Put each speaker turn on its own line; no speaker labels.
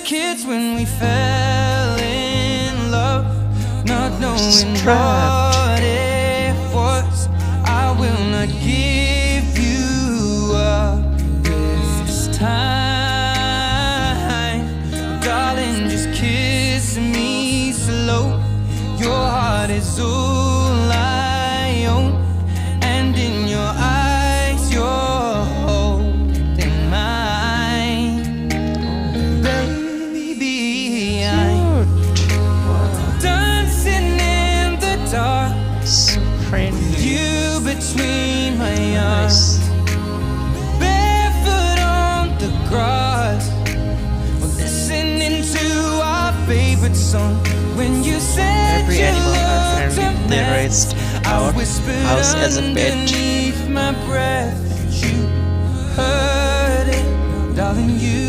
kids when we fell in love, not knowing what it was. I will not give you up this time, darling, just kiss me slow. Your heart is all I own, and in your eyes you're holding mine. Baby, I'm dancing in the dark,
So friendly.
you between my arms, barefoot on the grass, listening to our favorite song. When you said
Every
you
animal are
looked
friendly.
a
They
mess,
raised
I
our
whispered
house as a pet.
underneath my breath. You heard it, darling, you